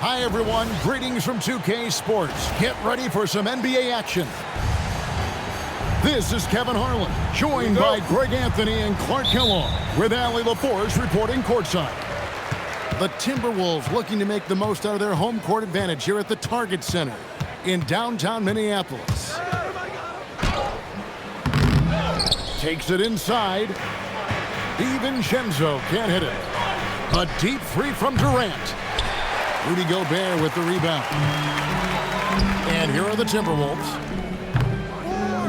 Hi, everyone. Greetings from 2K Sports. Get ready for some NBA action. This is Kevin Harlan, joined by Greg Anthony and Clark Kellogg, with Allie LaForce reporting courtside. The Timberwolves looking to make the most out of their home court advantage here at the Target Center in downtown Minneapolis. Takes it inside. DiVincenzo can't hit it. A deep three from Durant. Rudy Gobert with the rebound. And here are the Timberwolves.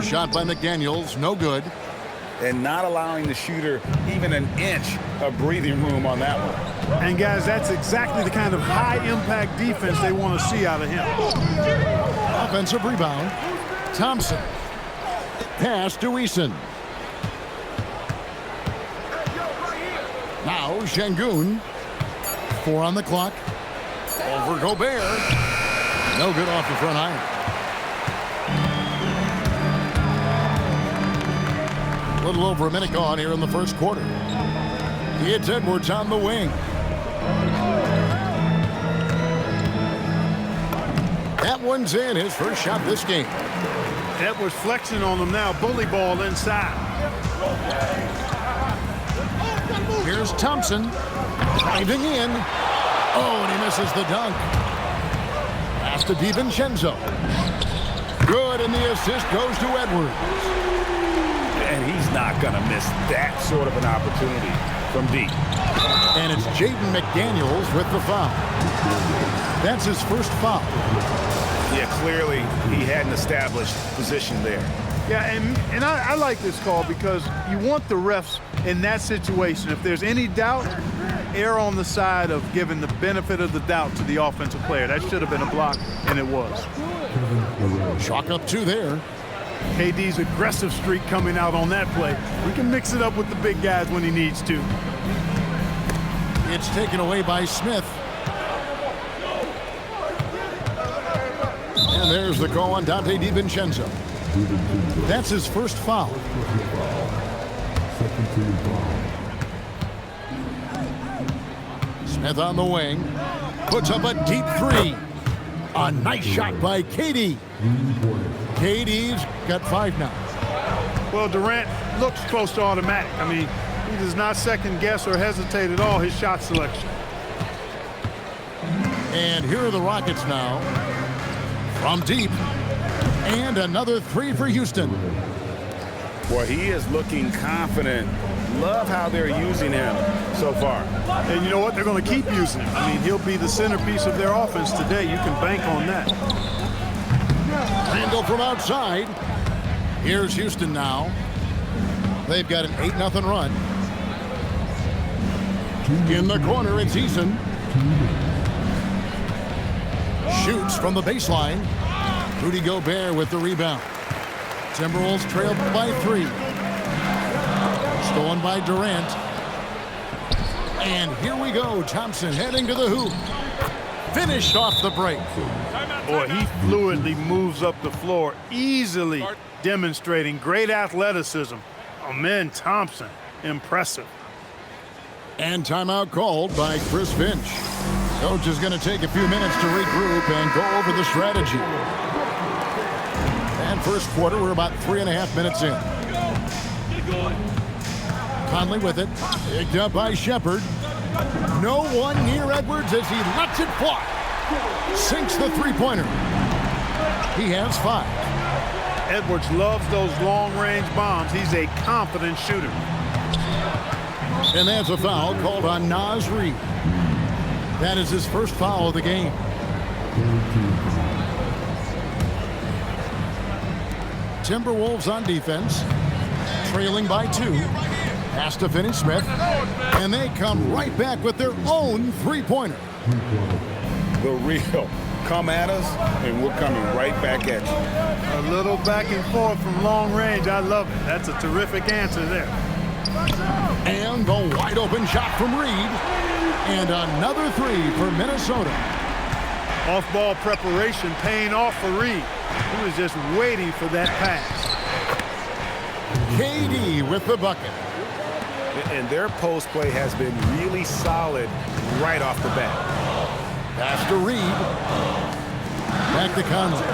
Shot by McDaniels, no good. And not allowing the shooter even an inch of breathing room on that one. And guys, that's exactly the kind of high-impact defense they want to see out of him. Offensive rebound. Thompson. Pass to Eason. Now Şengün. 4 on the clock. Over Gobert. No good off the front iron. A little over a minute gone here in the first quarter. It's Edwards on the wing. That one's in, his first shot this game. Edwards flexing on him now, bully ball inside. Here's Thompson, driving in. Oh, and he misses the dunk. Pass to DiVincenzo. Good, and the assist goes to Edwards. And he's not going to miss that sort of an opportunity from deep. And it's Jaden McDaniels with the foul. That's his first foul. Yeah, clearly he had an established position there. Yeah, and I like this call because you want the refs in that situation. If there's any doubt, err on the side of giving the benefit of the doubt to the offensive player. That should have been a block, and it was. Chalk up 2 there. KD's aggressive streak coming out on that play. We can mix it up with the big guys when he needs to. It's taken away by Smith. And there's the call on Donte DiVincenzo. That's his first foul. Smith on the wing. Puts up a deep 3. A nice shot by KD. KD's got 5 now. Well, Durant looks close to automatic. I mean, he does not second guess or hesitate at all his shot selection. And here are the Rockets now. From deep. And another 3 for Houston. Boy, he is looking confident. Love how they're using him so far. And you know what? They're going to keep using him. I mean, he'll be the centerpiece of their offense today. You can bank on that. Randall from outside. Here's Houston now. They've got an 8-0 run. In the corner, it's Eason. Shoots from the baseline. Rudy Gobert with the rebound. Timberwolves trailed by 3. Stolen by Durant. And here we go. Thompson heading to the hoop. Finished off the break. Boy, he fluidly moves up the floor, easily demonstrating great athleticism. Amen, Thompson. Impressive. And timeout called by Chris Finch. Coach is going to take a few minutes to regroup and go over the strategy. And first quarter, we're about 3.5 minutes in. Conley with it. Picked up by Shepherd. No one near Edwards as he lets it fly. Sinks the three-pointer. He has 5. Edwards loves those long-range bombs. He's a confident shooter. And that's a foul called on Naz Reid. That is his first foul of the game. Timberwolves on defense. Trailing by 2. Pass to Finney-Smith. And they come right back with their own three-pointer. The real come at us, and we're coming right back at you. A little back and forth from long range. I love it. That's a terrific answer there. And the wide open shot from Reid. And another 3 for Minnesota. Off-ball preparation paying off for Reid. He was just waiting for that pass. KD with the bucket. And their post play has been really solid right off the bat. Pass to Reed. Back to Conley.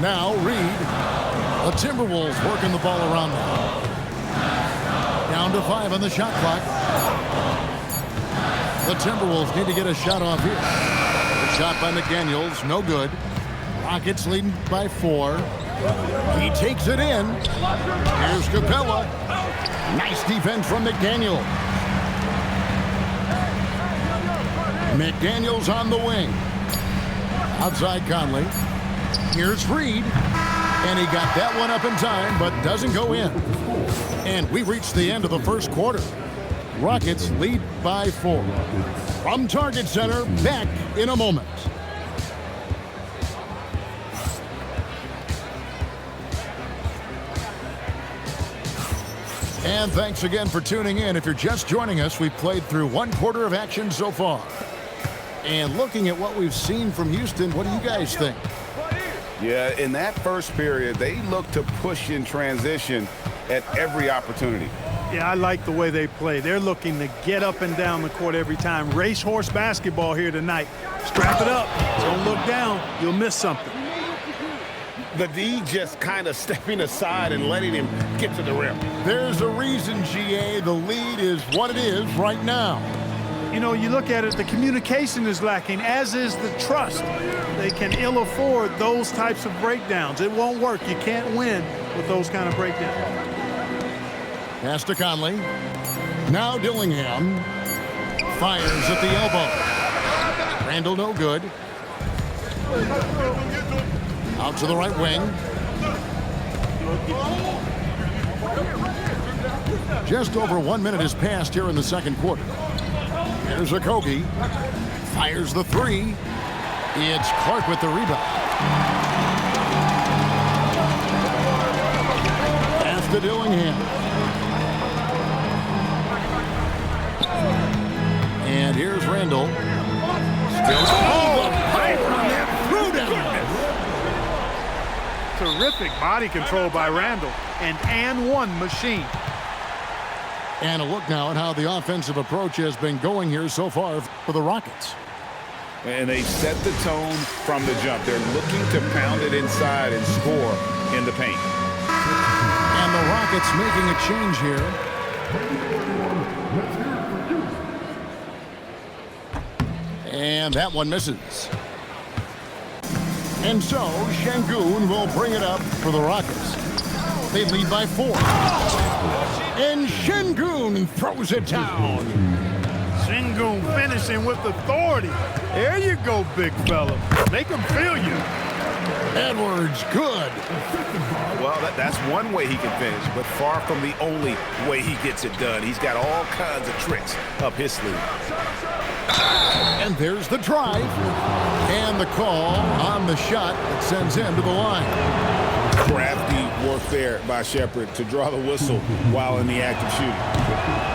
Now Reed. The Timberwolves working the ball around now. Down to 5 on the shot clock. The Timberwolves need to get a shot off here. The shot by McDaniels, no good. Rockets leading by 4. He takes it in. Here's Capella. Nice defense from McDaniel. McDaniels on the wing. Outside Conley. Here's Reed. And he got that one up in time, but doesn't go in. And we reached the end of the first quarter. Rockets lead by 4. From Target Center, back in a moment. And thanks again for tuning in. If you're just joining us, we've played through 1 quarter of action so far. And looking at what we've seen from Houston, what do you guys think? Yeah, in that first period, they looked to push in transition at every opportunity. Yeah, I like the way they play. They're looking to get up and down the court every time. Racehorse basketball here tonight. Strap it up. Don't look down. You'll miss something. The D just kind of stepping aside and letting him get to the rim. There's a reason, GA, the lead is what it is right now. You know, you look at it, the communication is lacking, as is the trust. They can ill afford those types of breakdowns. It won't work. You can't win with those kind of breakdowns. Pass to Conley. Now Dillingham fires at the elbow. Randall no good. Out to the right wing. Just over 1 minute has passed here in the second quarter. Here's Okogie. Fires the 3. It's Clark with the rebound. Pass to Dillingham. And here's Randall. Terrific body control by Randall. And one machine. And a look now at how the offensive approach has been going here so far for the Rockets. And they set the tone from the jump. They're looking to pound it inside and score in the paint. And the Rockets making a change here. And that one misses. And so Şengün will bring it up for the Rockets. They lead by 4. And Şengün throws it down. Şengün finishing with authority. There you go, big fella. Make him feel you. Edwards, good. Well, that's one way he can finish, but far from the only way he gets it done. He's got all kinds of tricks up his sleeve. And there's the drive. And the call on the shot that sends him to the line. Crafty work there by Shepherd to draw the whistle while in the act of shooting.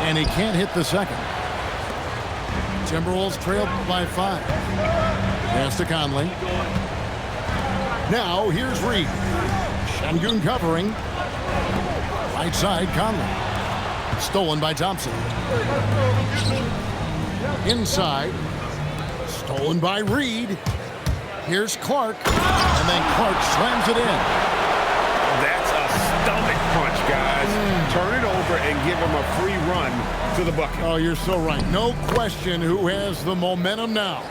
And he can't hit the second. Timberwolves trailed by 5. Pass to Conley. Now here's Reed. Şengün covering. Right side, Conley. Stolen by Thompson. Inside. Stolen by Reed. Here's Clark. And then Clark slams it in. That's a stomach punch, guys. Turn it over and give him a free run to the bucket. Oh, you're so right. No question who has the momentum now.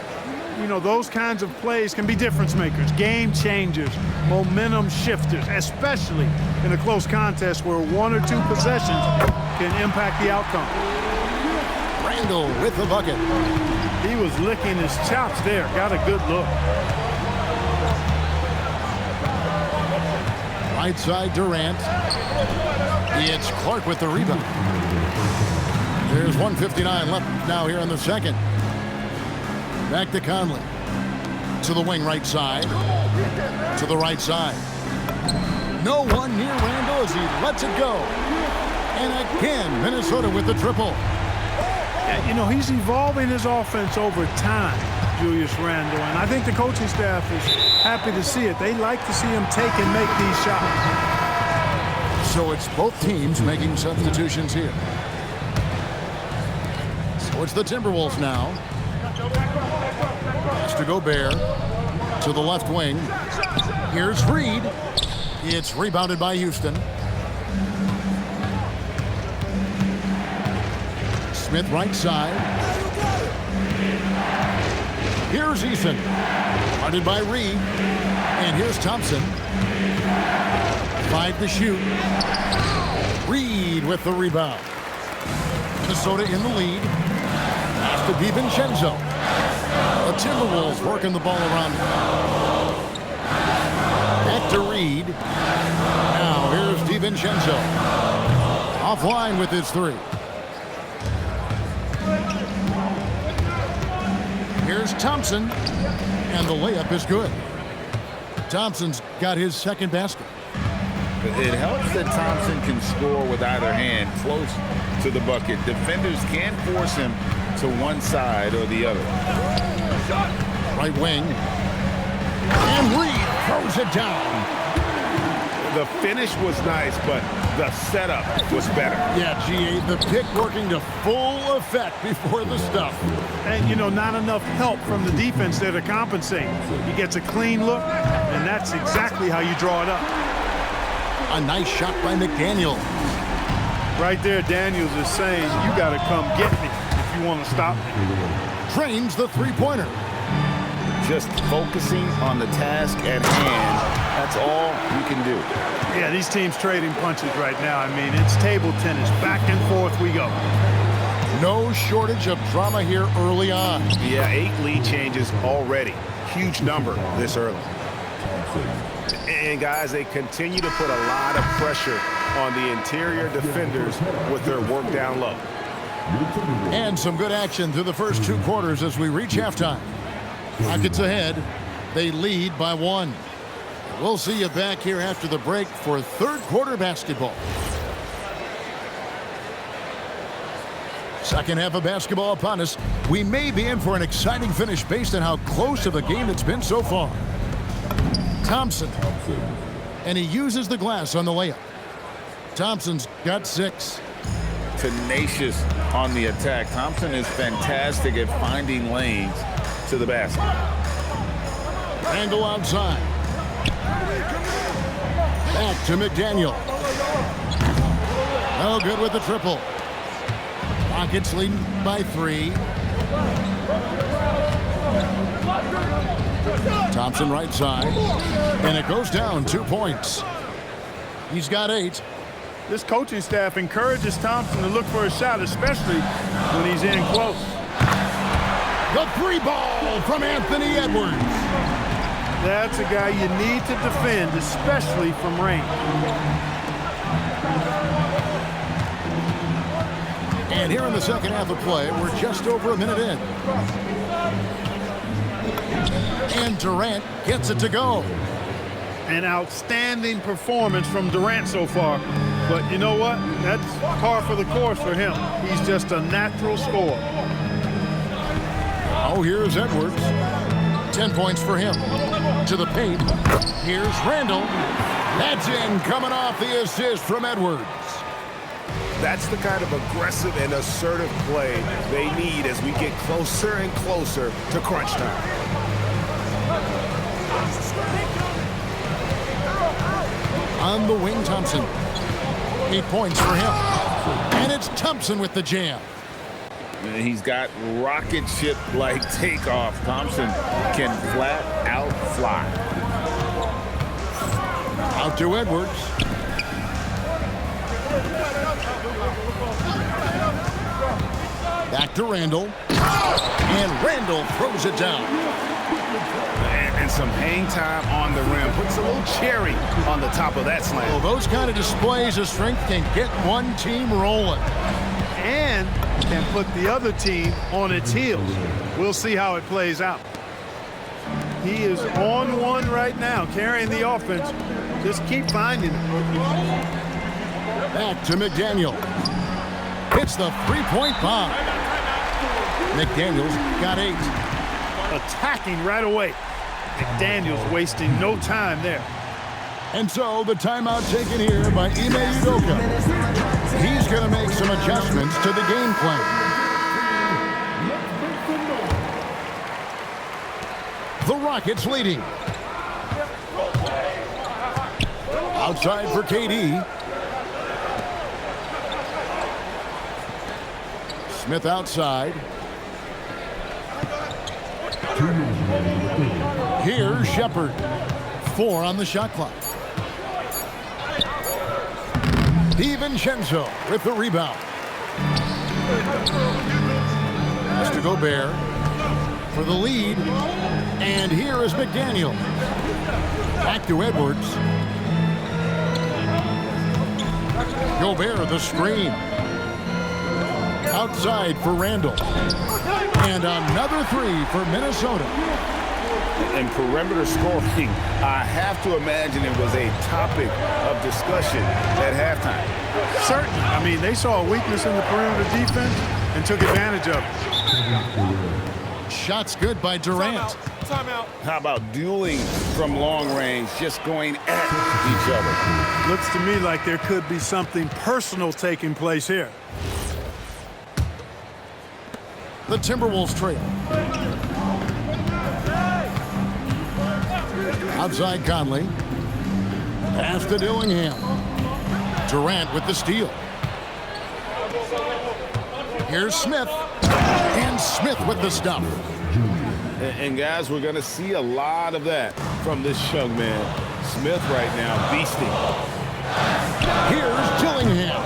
You know, those kinds of plays can be difference makers, game changers, momentum shifters, especially in a close contest where 1 or 2 possessions can impact the outcome. Randall with the bucket. He was licking his chops there. Got a good look. Right side, Durant. It's Clark with the rebound. There's 1:59 left now here in the second. Back to Conley. To the wing right side. To the right side. No one near Randall as he lets it go. And again, Minnesota with the triple. You know, he's evolving his offense over time, Julius Randle, and I think the coaching staff is happy to see it. They like to see him take and make these shots. So it's both teams making substitutions here. So it's the Timberwolves now. Has to Gobert to the left wing. Here's Reed. It's rebounded by Houston. Smith right side. Here's Eason. Guarded by Reed. And here's Thompson. 5 to shoot. Reed with the rebound. Minnesota in the lead. Pass to DiVincenzo. The Timberwolves working the ball around him. Back to Reed. Now here's DiVincenzo. Offline with his 3. Here's Thompson. And the layup is good. Thompson's got his second basket. It helps that Thompson can score with either hand close to the bucket. Defenders can't force him to one side or the other. Right wing. And Reed throws it down. The finish was nice, but the setup was better. Yeah, G.A., the pick working to full effect before the stuff. And, you know, not enough help from the defense there to compensate. He gets a clean look, and that's exactly how you draw it up. A nice shot by McDaniel. Right there, Daniels is saying, you got to come get me if you want to stop me. Drains the three-pointer. Just focusing on the task at hand, that's all you can do. Yeah, these teams trading punches right now. I mean, it's table tennis. Back and forth we go. No shortage of drama here early on. Yeah, 8 lead changes already. Huge number this early. And, guys, they continue to put a lot of pressure on the interior defenders with their work down low. And some good action through the first 2 quarters as we reach halftime. Rockets ahead. They lead by 1. We'll see you back here after the break for third quarter basketball. Second half of basketball upon us. We may be in for an exciting finish based on how close of a game it's been so far. Thompson. And he uses the glass on the layup. Thompson's got 6. Tenacious on the attack. Thompson is fantastic at finding lanes to the basket. Randle outside. Back to McDaniel. No good with the triple. Rockets leading by 3. Thompson right side. And it goes down 2 points. He's got 8. This coaching staff encourages Thompson to look for a shot, especially when he's in close. The 3 ball from Anthony Edwards. That's a guy you need to defend, especially from range. And here in the second half of play, we're just over a minute in. And Durant gets it to go. An outstanding performance from Durant so far. But you know what? That's par for the course for him. He's just a natural scorer. Oh, here's Edwards. 10 points for him. To the paint. Here's Randle. That's in, coming off the assist from Edwards. That's the kind of aggressive and assertive play they need as we get closer and closer to crunch time. On the wing, Thompson. 8 points for him. And it's Thompson with the jam. He's got rocket ship-like takeoff. Thompson can flat out fly. Out to Edwards. Back to Randle. And Randle throws it down. And some hang time on the rim. Puts a little cherry on the top of that slam. Well, those kind of displays of strength can get one team rolling. And can put the other team on its heels. We'll see how it plays out. He is on one right now, carrying the offense. Just keep finding it. Back to McDaniel. Hits the three-point bomb. McDaniel's got 8. Attacking right away. McDaniel's wasting no time there. And so the timeout taken here by Ime Udoka. He's going to make some adjustments to the game plan. Rockets leading. Outside for KD. Smith outside. Here's Shepard. 4 on the shot clock. DiVincenzo with the rebound. Pass to Gobert for the lead. And here is McDaniel. Back to Edwards. Gobert the screen. Outside for Randall. And another 3 for Minnesota. And perimeter scoring, I have to imagine it was a topic of discussion at halftime. Certainly. I mean, they saw a weakness in the perimeter defense and took advantage of it. Shots good by Durant. Timeout. How about dueling from long range, just going at each other? Looks to me like there could be something personal taking place here. The Timberwolves trail. Outside Conley. Pass to Dillingham. Durant with the steal. Here's Smith. And Smith with the stuff. And guys, we're going to see a lot of that from this young man. Smith right now beasting. Here's Dillingham.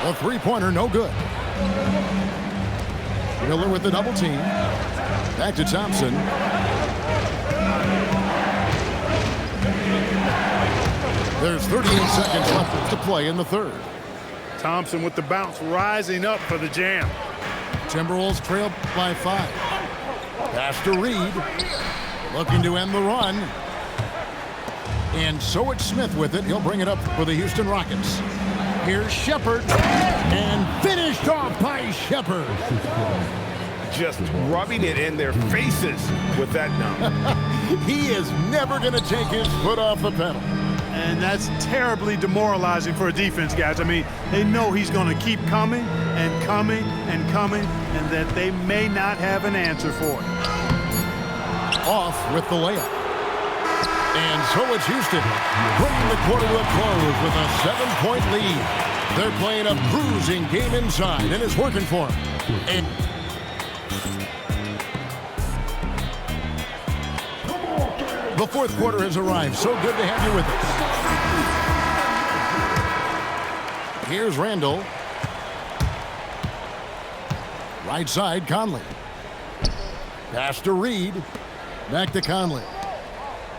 The three-pointer no good. Miller with the double team. Back to Thompson. There's 38 seconds left to play in the third. Thompson with the bounce, rising up for the jam. Timberwolves trail by 5. Pass to Reed. Looking to end the run. And so it's Smith with it. He'll bring it up for the Houston Rockets. Here's Shepard. And finished off by Shepard. Just rubbing it in their faces with that dunk. He is never going to take his foot off the pedal. And that's terribly demoralizing for a defense, guys. I mean, they know he's going to keep coming and coming and coming, and that they may not have an answer for it. Off with the layup. And so it's Houston bringing the quarter to a close with a 7-point lead. They're playing a bruising game inside, and it's working for them. And the fourth quarter has arrived. So good to have you with us. Here's Randall. Right side, Conley. Pass to Reed. Back to Conley.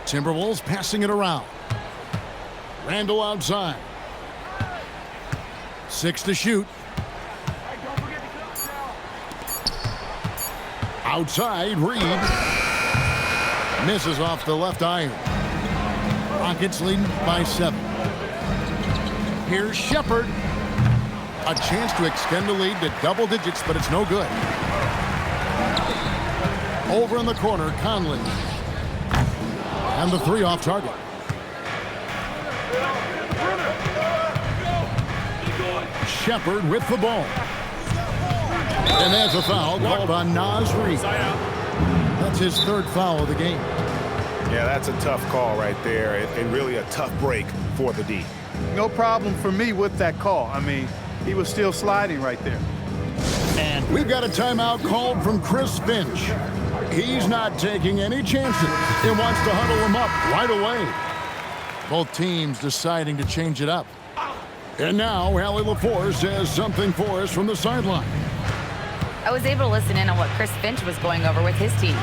Timberwolves passing it around. Randall outside. 6 to shoot. Outside, Reed. Misses off the left iron. Rockets leading by 7. Here's Shepard. A chance to extend the lead to double digits, but it's no good. Over in the corner, Conley. And the 3 off target. Shepard with the ball. And there's a foul called on Naz Reid. That's his 3rd foul of the game. Yeah, that's a tough call right there, and really a tough break for the D. No problem for me with that call. I mean, he was still sliding right there. And we've got a timeout called from Chris Finch. He's not taking any chances. He wants to huddle him up right away. Both teams deciding to change it up. And now, Allie LaForce says something for us from the sideline. I was able to listen in on what Chris Finch was going over with his team.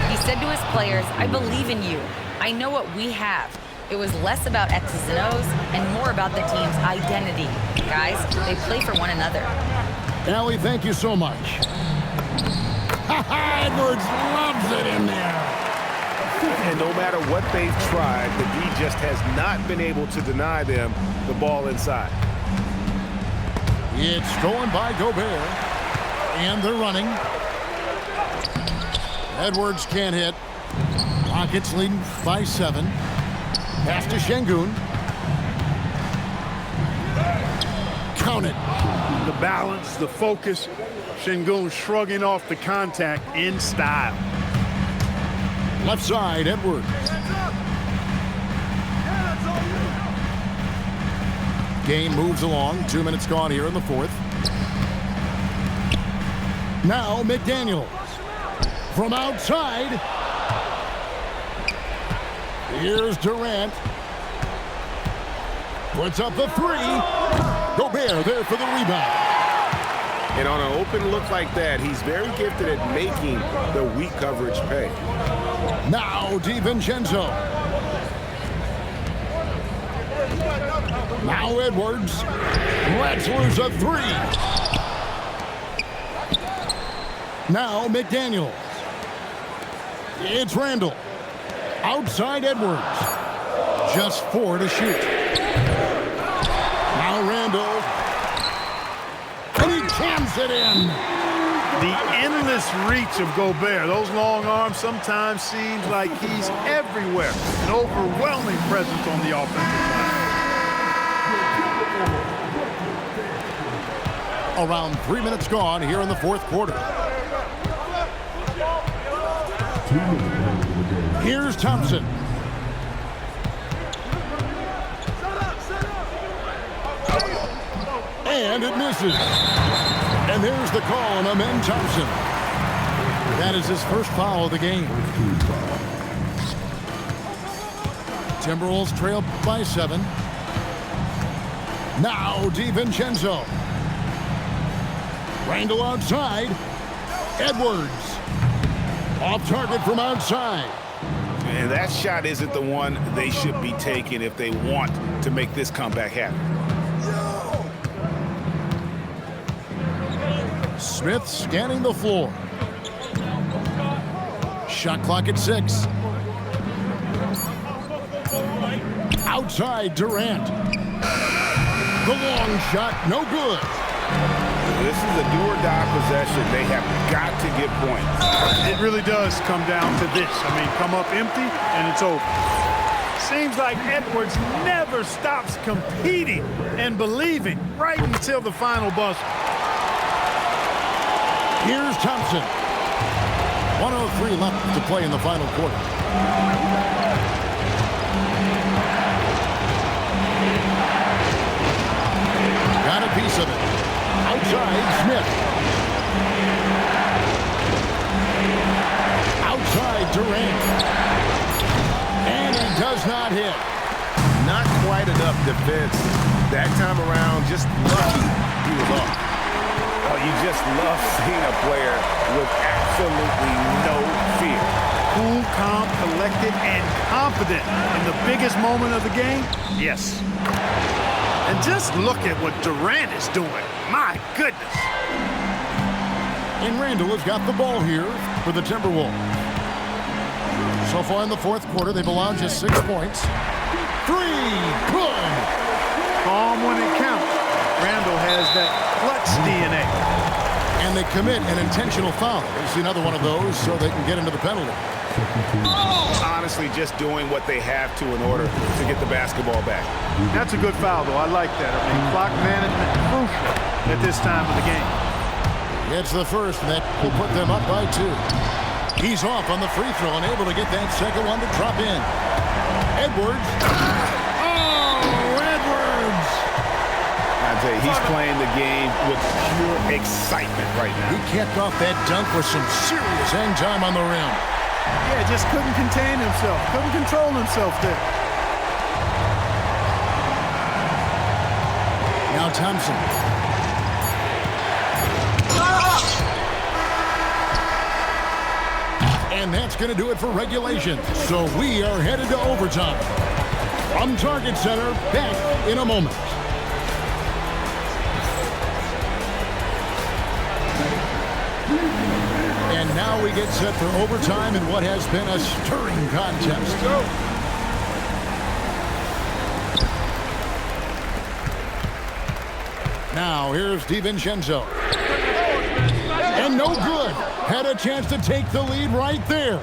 He said to his players, "I believe in you. I know what we have." It was less about X's and O's and more about the team's identity. Guys, they play for one another. Allie, thank you so much. Edwards loves it in there. And no matter what they've tried, the D just has not been able to deny them the ball inside. It's stolen by Gobert. And they're running. Edwards can't hit. Rockets leading by 7. Pass to Şengün. Count it. The balance, the focus. Şengün shrugging off the contact in style. Left side, Edwards. Game moves along. 2 minutes gone here in the fourth. Now McDaniel. From outside. Here's Durant. Puts up the three. Gobert there for the rebound. And on an open look like that, he's very gifted at making the weak coverage pay. Now DiVincenzo. Now Edwards. Let's lose a three. Now McDaniels. It's Randall. Outside Edwards. Just 4 to shoot. Now Randall. And he jams it in. The endless reach of Gobert. Those long arms sometimes seems like he's everywhere. An overwhelming presence on the offensive line. Around 3 minutes gone here in the fourth quarter. Here's Thompson. And it misses. And there's the call on Amen Thompson. That is his first foul of the game. Timberwolves trail by 7. Now DiVincenzo. Randall outside. Edwards. Off target from outside. And that shot isn't the one they should be taking if they want to make this comeback happen. Smith scanning the floor. Shot clock at 6. Outside Durant. The long shot, no good. This is a do-or-die possession. They have got to get points. It really does come down to this. I mean, come up empty and it's over. Seems like Edwards never stops competing and believing right until the final buzzer. Here's Thompson. 1:03 left to play in the final quarter. Got a piece of it. Outside, Smith. Outside, Durant. And he does not hit. Not quite enough defense. That time around, just lucky he was off. Oh, you just love seeing a player with absolutely no fear. Cool, calm, collected, and confident in the biggest moment of the game? Yes. And just look at what Durant is doing. My goodness. And Randall has got the ball here for the Timberwolves. So far in the fourth quarter, they've allowed just 6 points. 3, good. Calm when it counts. Randall has that clutch DNA. And they commit an intentional foul. We'll see another one of those so they can get into the penalty. Honestly, just doing what they have to in order to get the basketball back. That's a good foul, though. I like that. I mean, clock management crucial at this time of the game. It's the first, and that will put them up by 2. He's off on the free throw and able to get that second one to drop in. Edwards. Oh, Edwards! I'd say he's playing the game with pure excitement right now. He capped off that dunk with some serious hang time on the rim. Yeah, just couldn't contain himself. Couldn't control himself there. Now Thompson. And that's going to do it for regulation. So we are headed to overtime. From Target Center, back in a moment. And now we get set for overtime in what has been a stirring contest. Now here's DiVincenzo. And no good. Had a chance to take the lead right there.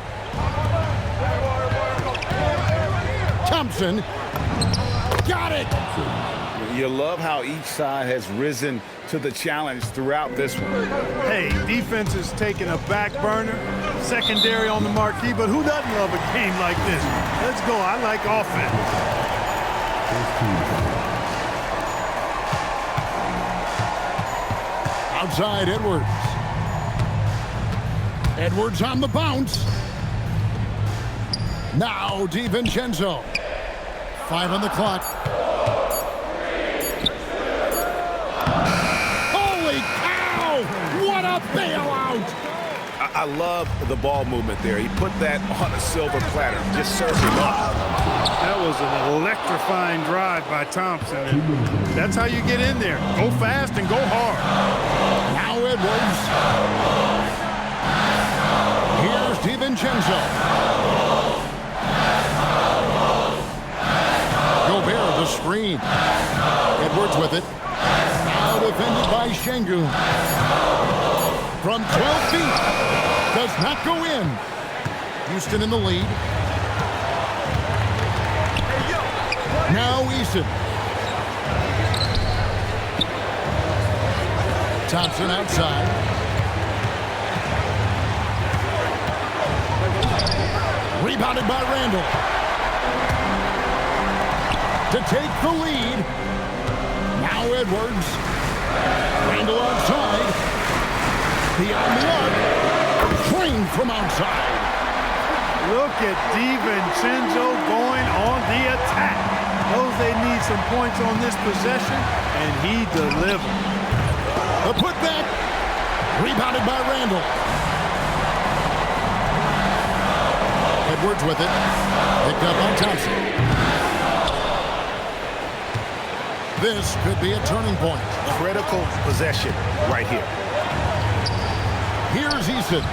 Thompson got it. You love how each side has risen to the challenge throughout this one. Hey, defense is taking a back burner, secondary on the marquee, but who doesn't love a game like this? Let's go. I like offense. Outside, Edwards. Edwards on the bounce. Now DiVincenzo. 5 on the clock. Holy cow! What a bailout! I love the ball movement there. He put that on a silver platter. Just served him up. That was an electrifying drive by Thompson. And that's how you get in there. Go fast and go hard. Now Edwards. Here's DiVincenzo. Gobert, the screen. Edwards with it. Now defended by Şengün. From 12 feet. Does not go in. Houston in the lead. Now Eason. Thompson outside. Rebounded by Randall. To take the lead. Now Edwards. Randall outside. Beyond the arc. Trained from outside. Look at DiVincenzo going on the attack. Knows they need some points on this possession, and he delivered. The putback. Rebounded by Randall. Edwards with it. Picked up by Thompson. This could be a turning point. Critical possession right here. Here's Eason.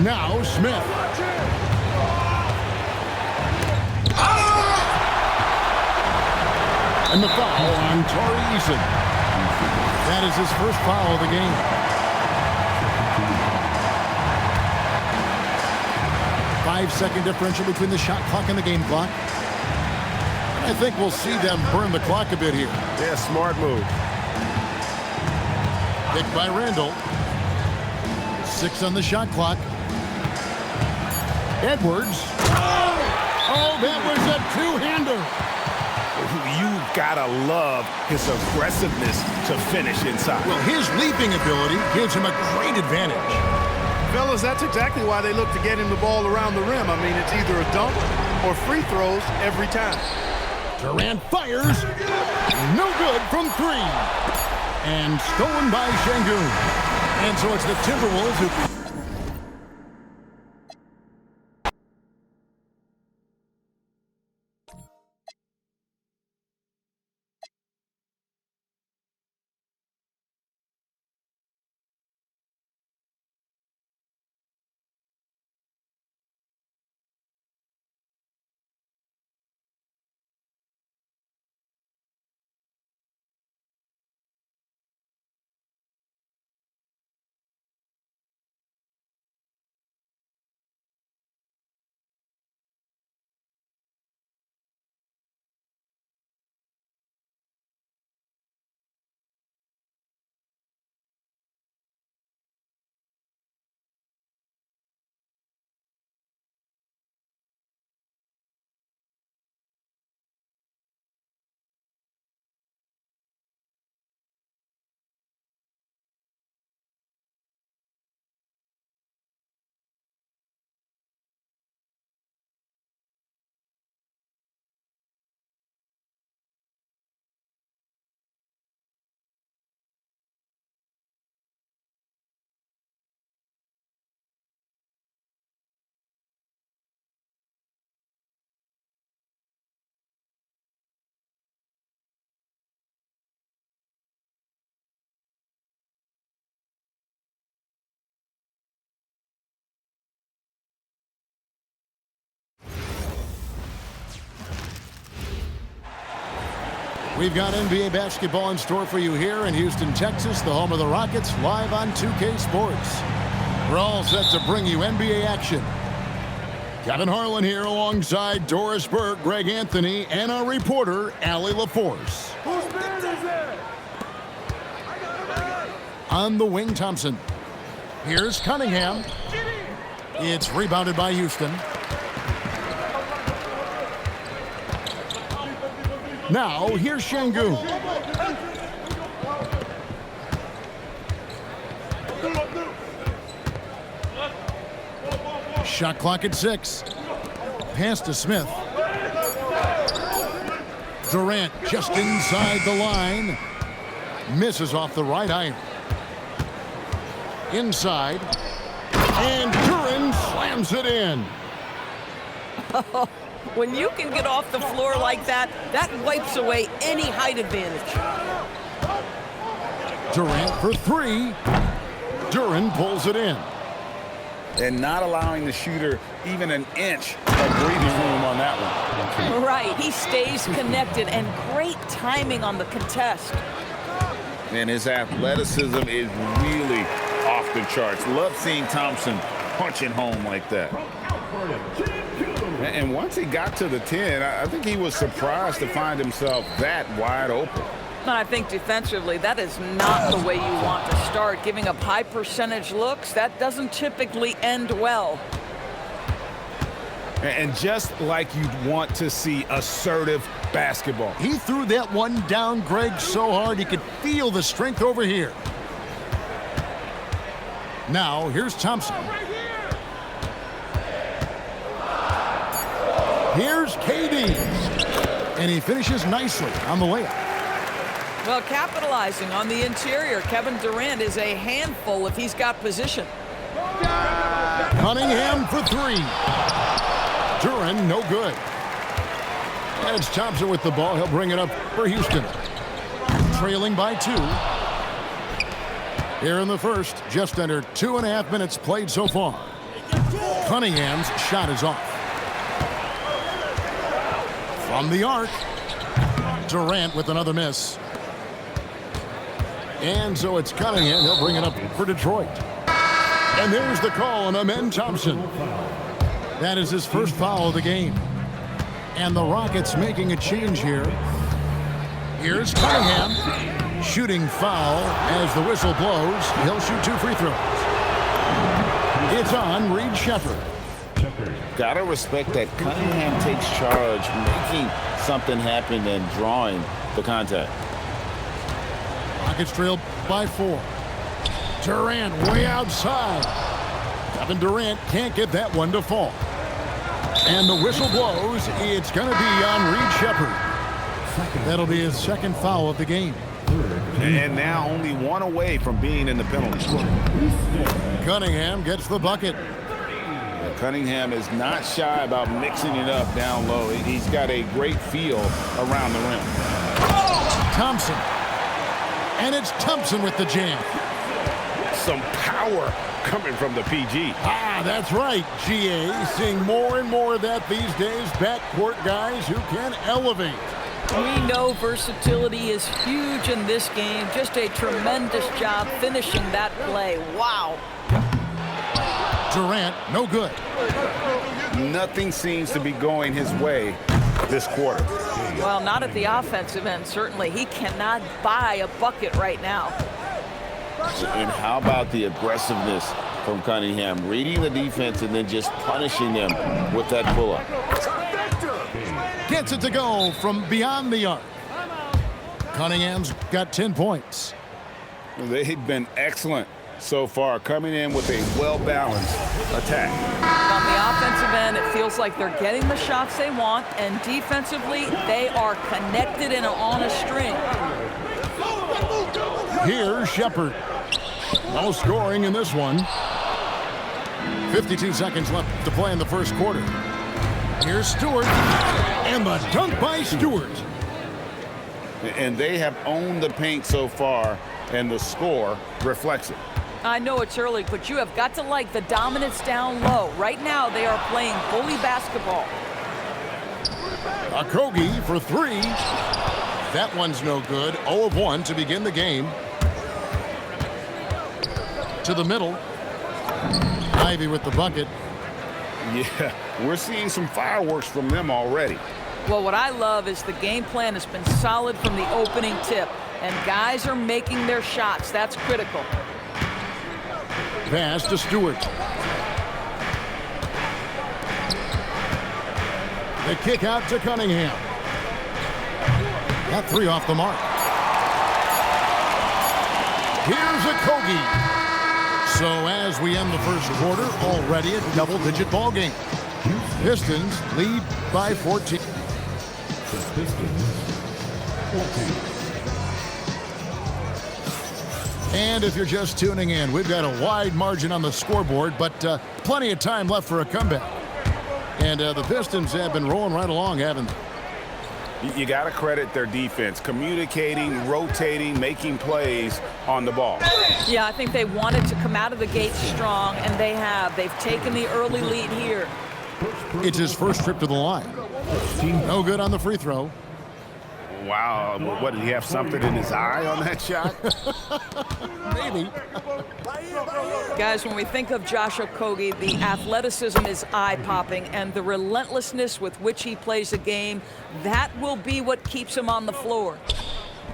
Now Smith. And the foul on Tari Eason. That is his first foul of the game. Five-second differential between the shot clock and the game clock. And I think we'll see them burn the clock a bit here. Yeah, smart move. Picked by Randall. 6 on the shot clock. Edwards. Oh, that was a two-hander. You gotta love his aggressiveness to finish inside. Well, his leaping ability gives him a great advantage. Fellas, that's exactly why they look to get him the ball around the rim. I mean, it's either a dunk or free throws every time. Durant fires. No good from 3. And stolen by Şengün. And so it's the Timberwolves who... We've got NBA basketball in store for you here in Houston, Texas, the home of the Rockets, live on 2K Sports. We're all set to bring you NBA action. Kevin Harlan here alongside Doris Burke, Greg Anthony, and our reporter, Allie LaForce. Whose man is it? On the wing, Thompson. Here's Cunningham. It's rebounded by Houston. Now, here's Şengün. Shot clock at 6. Pass to Smith. Durant just inside the line. Misses off the right iron. Inside. And Duren slams it in. When you can get off the floor like that, that wipes away any height advantage. Durant for 3. Duren pulls it in. And not allowing the shooter even an inch of breathing room on that one. Right, he stays connected, and great timing on the contest. And his athleticism is really off the charts. Love seeing Thompson punching home like that. And once he got to the 10, I think he was surprised to find himself that wide open. I think defensively, that is not the way you want to start. Giving up high percentage looks, that doesn't typically end well. And just like you'd want to see assertive basketball. He threw that one down, Greg, so hard he could feel the strength over here. Now, here's Thompson. Here's KD. And he finishes nicely on the layup. Well, capitalizing on the interior, Kevin Durant is a handful if he's got position. Cunningham for 3. Duren, no good. It's Thompson with the ball. He'll bring it up for Houston. Trailing by 2. Here in the first, just under 2.5 minutes played so far. Cunningham's shot is off. From the arc, Durant with another miss. And so it's Cunningham. He'll bring it up for Detroit. And there's the call on Amen Thompson. That is his first foul of the game. And the Rockets making a change here. Here's Cunningham. Shooting foul as the whistle blows. He'll shoot 2 free throws. It's on Reed Sheppard. Gotta respect that Cunningham takes charge, making something happen and drawing the contact. Rockets trail by 4. Durant way outside. Kevin Durant can't get that one to fall. And the whistle blows. It's going to be on Reed Sheppard. That'll be his second foul of the game. And now only 1 away from being in the penalty spot. Cunningham gets the bucket. Cunningham is not shy about mixing it up down low. He's got a great feel around the rim. Thompson. And it's Thompson with the jam. Some power coming from the PG. Ah, that's right, GA. Seeing more and more of that these days. Backcourt guys who can elevate. We know versatility is huge in this game. Just a tremendous job finishing that play. Wow. Durant, no good. Nothing seems to be going his way this quarter. Well, not at the offensive end, certainly. He cannot buy a bucket right now. And how about the aggressiveness from Cunningham? Reading the defense and then just punishing them with that pull-up. Gets it to go from beyond the arc. Cunningham's got 10 points. They've been excellent so far, coming in with a well-balanced attack. On the offensive end, it feels like they're getting the shots they want, and defensively, they are connected and on a string. Here's Sheppard. No scoring in this one. 52 seconds left to play in the first quarter. Here's Stewart, and the dunk by Stewart. And they have owned the paint so far, and the score reflects it. I know it's early, but you have got to like the dominance down low. Right now, they are playing bully basketball. Okogie for 3. That one's no good. 0 of 1 to begin the game. To the middle. Ivy with the bucket. Yeah, we're seeing some fireworks from them already. Well, what I love is the game plan has been solid from the opening tip, and guys are making their shots. That's critical. Pass to Stewart. The kick out to Cunningham. That three off the mark. Here's a Kogi. So as we end the first quarter, already a double-digit ball game. Pistons lead by 14. And if you're just tuning in, we've got a wide margin on the scoreboard, but plenty of time left for a comeback. And the Pistons have been rolling right along, haven't they? You got to credit their defense, communicating, rotating, making plays on the ball. Yeah, I think they wanted to come out of the gate strong, and they have. They've taken the early lead here. It's his first trip to the line. No good on the free throw. Wow, what, did he have something in his eye on that shot? Maybe. Guys, when we think of Josh Okogie, the athleticism is eye-popping, and the relentlessness with which he plays the game, that will be what keeps him on the floor.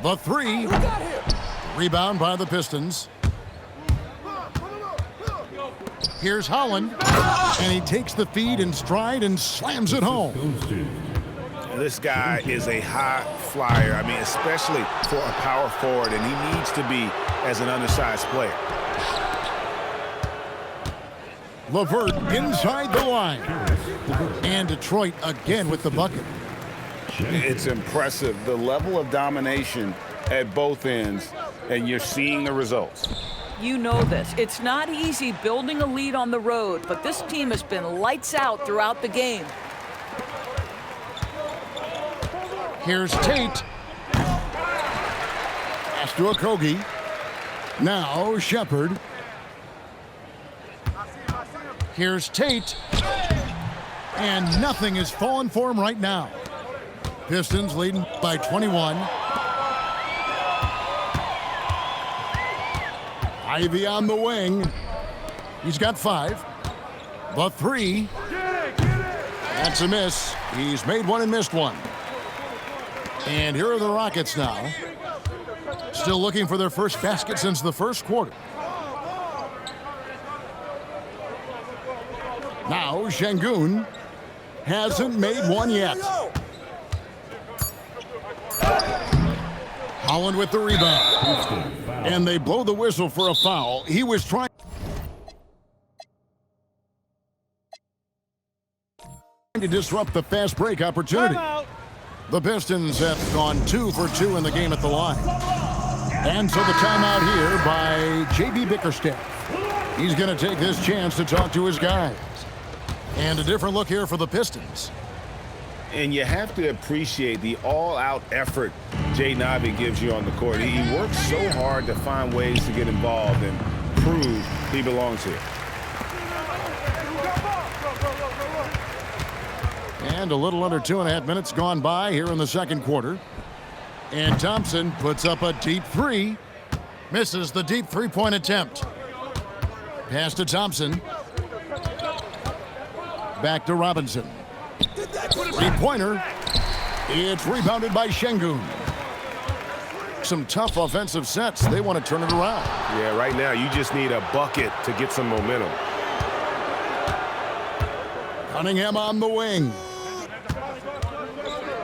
The three. Rebound by the Pistons. Here's Holland, and he takes the feed in stride and slams it home. This guy is a high flyer. I mean, especially for a power forward, and he needs to be as an undersized player. LeVert inside the line. And Detroit again with the bucket. It's impressive, the level of domination at both ends, and you're seeing the results. You know this. It's not easy building a lead on the road, but this team has been lights out throughout the game. Here's Tate. Pass to Okogie. Now Shepard. Here's Tate. And nothing is falling for him right now. Pistons leading by 21. Ivy on the wing. He's got 5. The three. That's a miss. He's made one and missed one. And here are the Rockets now. Still looking for their first basket since the first quarter. Now Şengün hasn't made one yet. Holland with the rebound. And they blow the whistle for a foul. He was trying to disrupt the fast break opportunity. The Pistons have gone 2 for 2 in the game at the line. And so the timeout here by J.B. Bickerstaff. He's going to take this chance to talk to his guys. And a different look here for the Pistons. And you have to appreciate the all-out effort Jaden Ivey gives you on the court. He works so hard to find ways to get involved and prove he belongs here. And a little under 2.5 minutes gone by here in the second quarter. And Thompson puts up a deep three. Misses the deep three-point attempt. Pass to Thompson. Back to Robinson. Three-pointer. It's rebounded by Şengün. Some tough offensive sets. They want to turn it around. Yeah, right now you just need a bucket to get some momentum. Cunningham on the wing.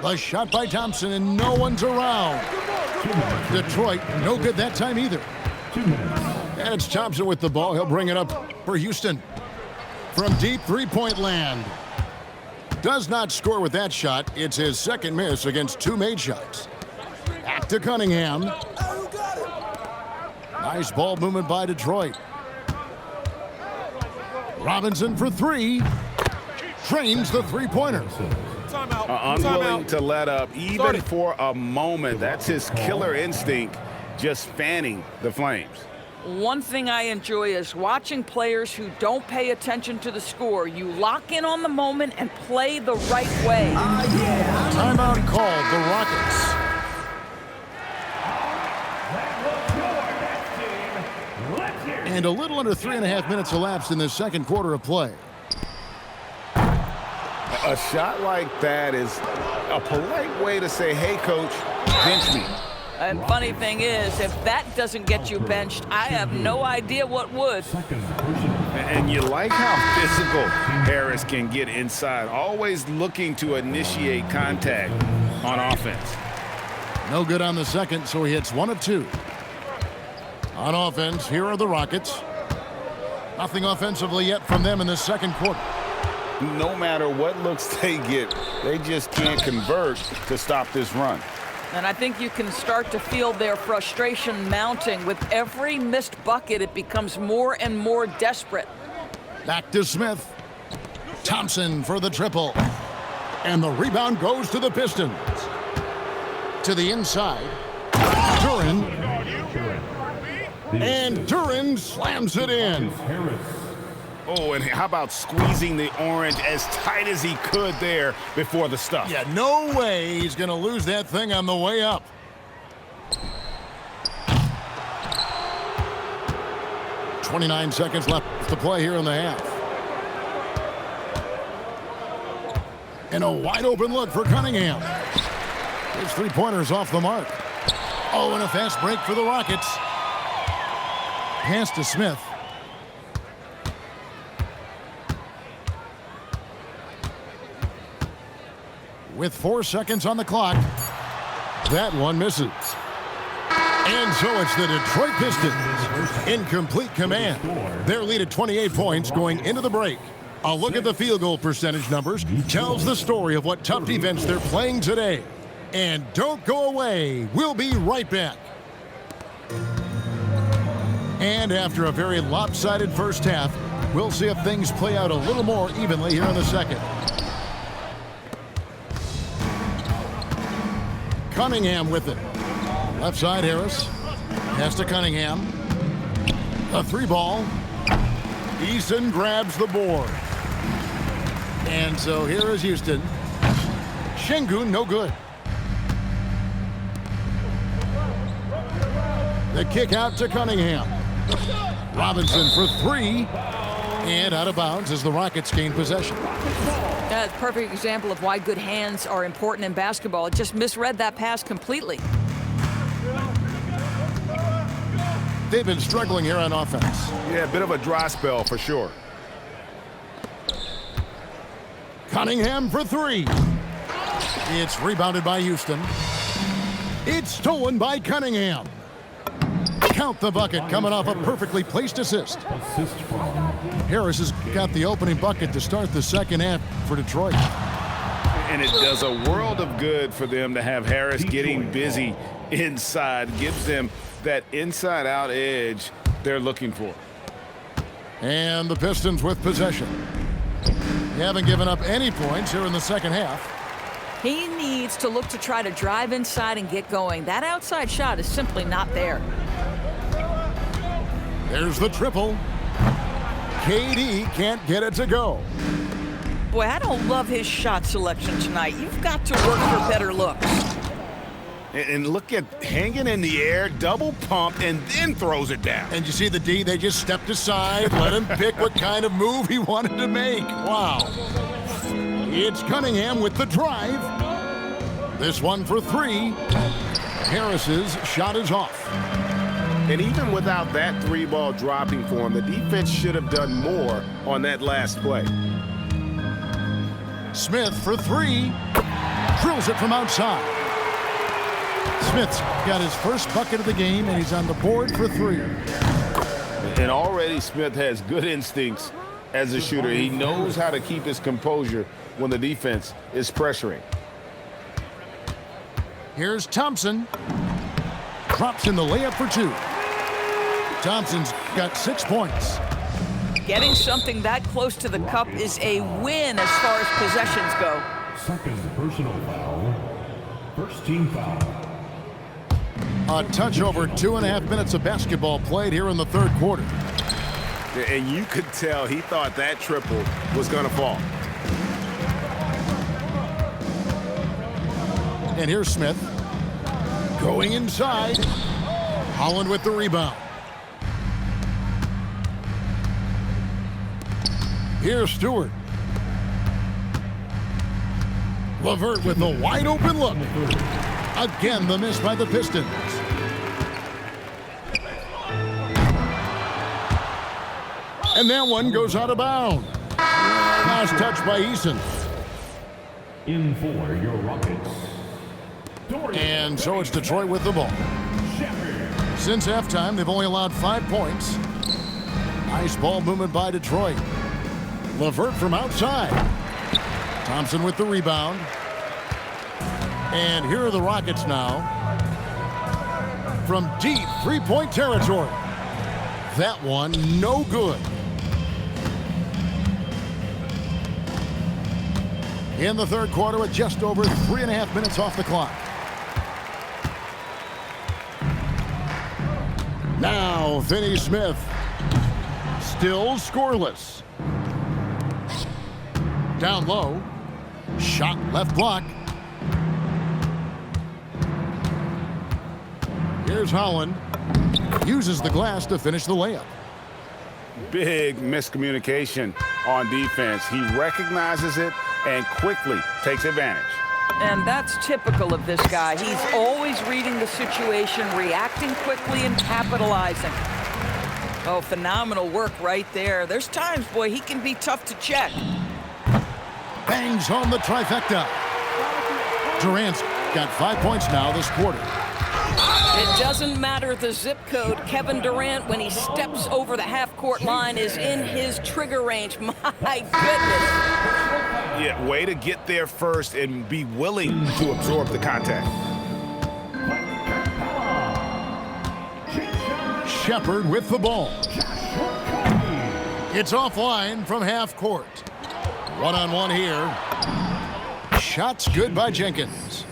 The shot by Thompson, and no one's around. Detroit, no good that time either. And it's Thompson with the ball. He'll bring it up for Houston. From deep three-point land. Does not score with that shot. It's his second miss against 2 made shots. Back to Cunningham. Nice ball movement by Detroit. Robinson for 3. Trains the three-pointer. Unwilling to let up even for a moment. That's his killer instinct, just fanning the flames. One thing I enjoy is watching players who don't pay attention to the score. You lock in on the moment and play the right way. Timeout called, the Rockets. And a little under 3.5 minutes elapsed in the second quarter of play. A shot like that is a polite way to say, hey, coach, bench me. And funny thing is, if that doesn't get you benched, I have no idea what would. And you like how physical Harris can get inside, always looking to initiate contact on offense. No good on the second, so he hits 1 of 2. On offense, here are the Rockets. Nothing offensively yet from them in the second quarter. No matter what looks they get, they just can't convert to stop this run. And I think you can start to feel their frustration mounting. With every missed bucket, it becomes more and more desperate. Back to Smith. Thompson for the triple. And the rebound goes to the Pistons. To the inside. Duren. And Duren slams it in. Oh, and how about squeezing the orange as tight as he could there before the stuff? Yeah, no way he's going to lose that thing on the way up. .29 seconds left to play here in the half. And a wide open look for Cunningham. His three-pointer's off the mark. Oh, and a fast break for the Rockets. Pass to Smith. With 4 seconds on the clock, that one misses. And so it's the Detroit Pistons in complete command. Their lead at 28 points going into the break. A look at the field goal percentage numbers tells the story of what tough defense they're playing today. And don't go away. We'll be right back. And after a very lopsided first half, we'll see if things play out a little more evenly here in the second. Cunningham with it. Left side, Harris. Pass to Cunningham. A 3-ball. Eason grabs the board. And so here is Houston. Şengün, no good. The kick out to Cunningham. Robinson for 3. And out of bounds as the Rockets gain possession. That's a perfect example of why good hands are important in basketball. It just misread that pass completely. They've been struggling here on offense. Yeah, a bit of a dry spell for sure. Cunningham for 3. It's rebounded by Houston. It's stolen by Cunningham. Count the bucket coming off a perfectly placed assist. Harris has got the opening bucket to start the second half for Detroit. And it does a world of good for them to have Harris getting busy inside. Gives them that inside-out edge they're looking for. And the Pistons with possession. They haven't given up any points here in the second half. He needs to look to try to drive inside and get going. That outside shot is simply not there. There's the triple. KD can't get it to go. Boy, I don't love his shot selection tonight. You've got to work for better looks. And look at hanging in the air, double pump, and then throws it down. And you see the D, they just stepped aside, let him pick what kind of move he wanted to make. Wow. It's Cunningham with the drive. This one for 3. Harris's shot is off. And even without that 3-ball dropping for him, the defense should have done more on that last play. Smith for 3. Drills it from outside. Smith's got his first bucket of the game, and he's on the board for 3. And already Smith has good instincts as a shooter. He knows how to keep his composure when the defense is pressuring. Here's Thompson. Drops in the layup for 2. Thompson's got 6 points. Getting something that close to the cup is a win as far as possessions go. Second personal foul. First team foul. A touch over 2.5 minutes of basketball played here in the third quarter. And you could tell he thought that triple was going to fall. And here's Smith. Going inside. Holland with the rebound. Here's Stewart. LeVert with the wide open look. Again, the miss by the Pistons. And that one goes out of bounds. Pass touch by Eason. In for your Rockets. And so it's Detroit with the ball. Since halftime, they've only allowed 5 points. Nice ball movement by Detroit. LeVert from outside. Thompson with the rebound. And here are the Rockets now. From deep three-point territory. That one, no good. In the third quarter with just over 3.5 minutes off the clock. Now, Finney Smith. Still scoreless. Down low. Shot left block. Here's Holland. Uses the glass to finish the layup. Big miscommunication on defense. He recognizes it and quickly takes advantage. And that's typical of this guy. He's always reading the situation, reacting quickly, and capitalizing. Oh, phenomenal work right there. There's times, boy, he can be tough to check. Bangs home the trifecta. Durant's got 5 points now this quarter. It doesn't matter the zip code. Kevin Durant, when he steps over the half-court line, is in his trigger range. My goodness. Yeah, way to get there first and be willing to absorb the contact. Shepard with the ball. It's offline from half court. One-on-one here. Shots good by Jenkins.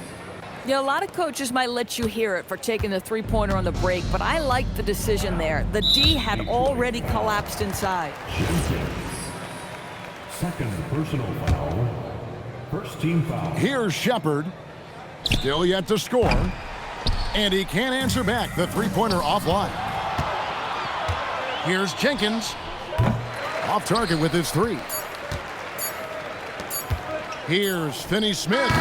Yeah, a lot of coaches might let you hear it for taking the three-pointer on the break, but I like the decision there. The D had already collapsed inside. Second personal foul. First team foul. Here's Shepard. Still yet to score. And he can't answer back. The three-pointer offline. Here's Jenkins. Off target with his three. Here's Finney Smith.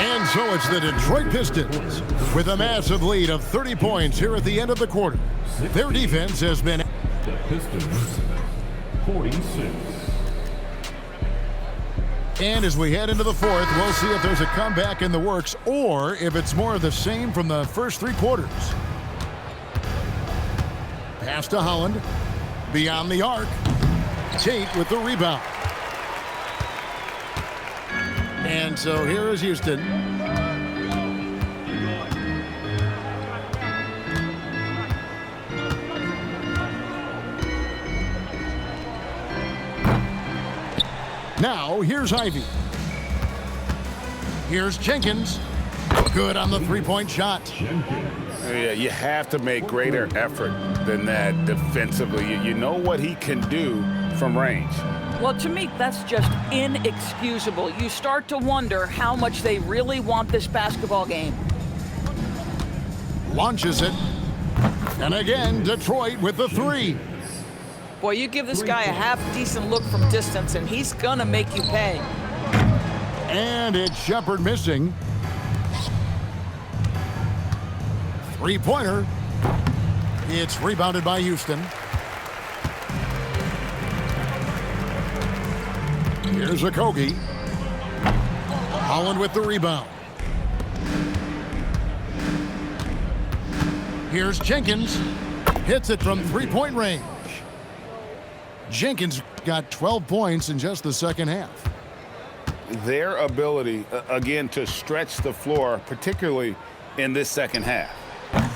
And so it's the Detroit Pistons with a massive lead of 30 points here at the end of the quarter. Their defense has been... The Pistons, 46. And as we head into the fourth, we'll see if there's a comeback in the works or if it's more of the same from the first three quarters. Pass to Holland. Beyond the arc. Tate with the rebound. And so here is Houston. Now, here's Ivy. Here's Jenkins. Good on the three-point shot. Yeah, you have to make greater effort than that defensively. You know what he can do from range. Well, to me, that's just inexcusable. You start to wonder how much they really want this basketball game. Launches it. And again, Detroit with the three. Boy, you give this guy a half-decent look from distance, and he's gonna make you pay. And it's Shepard missing. Three-pointer. It's rebounded by Houston. Here's Okogie. Holland with the rebound. Here's Jenkins. Hits it from three-point range. Jenkins got 12 points in just the second half. Their ability, again, to stretch the floor, particularly in this second half.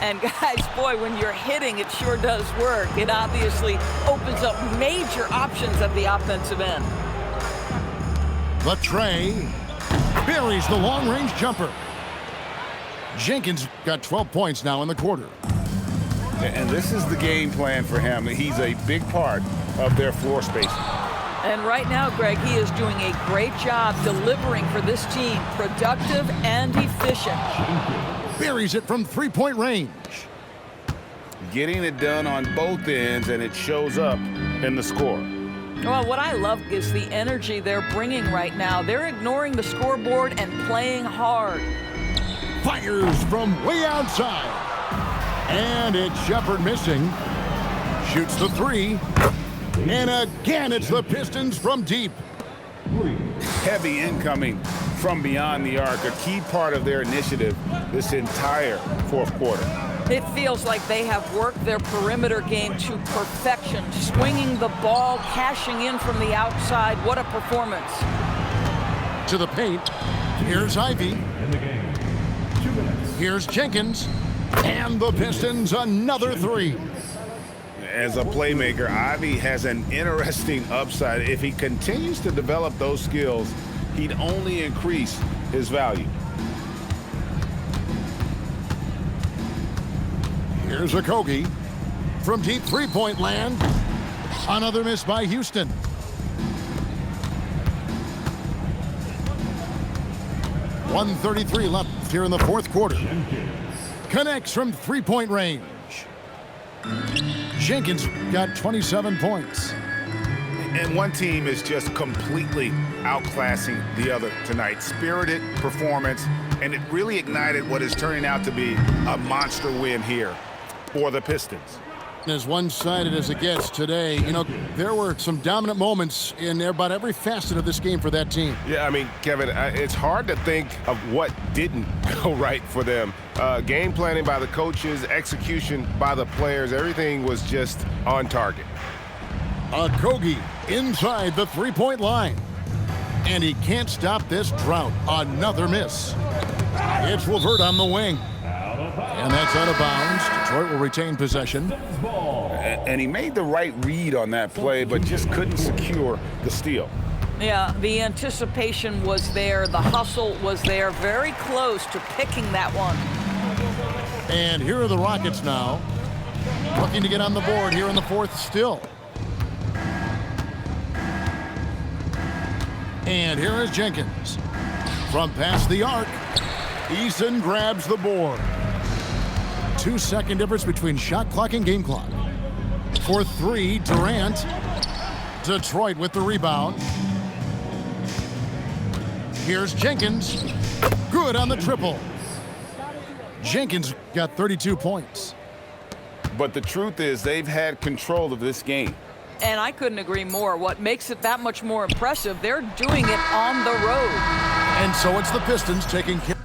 And guys, boy, when you're hitting, it sure does work. It obviously opens up major options at the offensive end. Latrey buries the long-range jumper. Jenkins got 12 points now in the quarter. And this is the game plan for him. He's a big part of their floor spacing. And right now, Greg, he is doing a great job delivering for this team, productive and efficient. Buries it from three-point range. Getting it done on both ends, and it shows up in the score. Well, what I love is the energy they're bringing right now. They're ignoring the scoreboard and playing hard. Fires from way outside. And it's Shepherd missing. Shoots the three. And again, it's the Pistons from deep. Heavy incoming from beyond the arc, a key part of their initiative this entire fourth quarter. It feels like they have worked their perimeter game to perfection, swinging the ball, cashing in from the outside. What a performance. To the paint. Here's Ivy. In the game. 2 minutes. Here's Jenkins. And the Pistons another three. As a playmaker, Ivy has an interesting upside. If he continues to develop those skills, he'd only increase his value. Here's Okogie from deep three-point land. Another miss by Houston. .133 left here in the fourth quarter. Connects from three-point range. Jenkins got 27 points. And one team is just completely outclassing the other tonight. Spirited performance, and it really ignited what is turning out to be a monster win here for the Pistons. As one-sided as it gets today, you know, there were some dominant moments in about every facet of this game for that team. Yeah, I mean, Kevin, it's hard to think of what didn't go right for them. Game planning by the coaches, execution by the players, everything was just on target. Okogie inside the three-point line. And he can't stop this drought. Another miss. It's LeVert on the wing. And that's out of bounds. Detroit will retain possession. And he made the right read on that play, but just couldn't secure the steal. Yeah, the anticipation was there. The hustle was there. Very close to picking that one. And here are the Rockets now. Looking to get on the board here in the fourth still. And here is Jenkins. From past the arc, Eason grabs the board. 2-second difference between shot clock and game clock. For three, Durant. Detroit with the rebound. Here's Jenkins. Good on the triple. Jenkins got 32 points. But the truth is they've had control of this game. And I couldn't agree more. What makes it that much more impressive, they're doing it on the road. And so it's the Pistons taking care.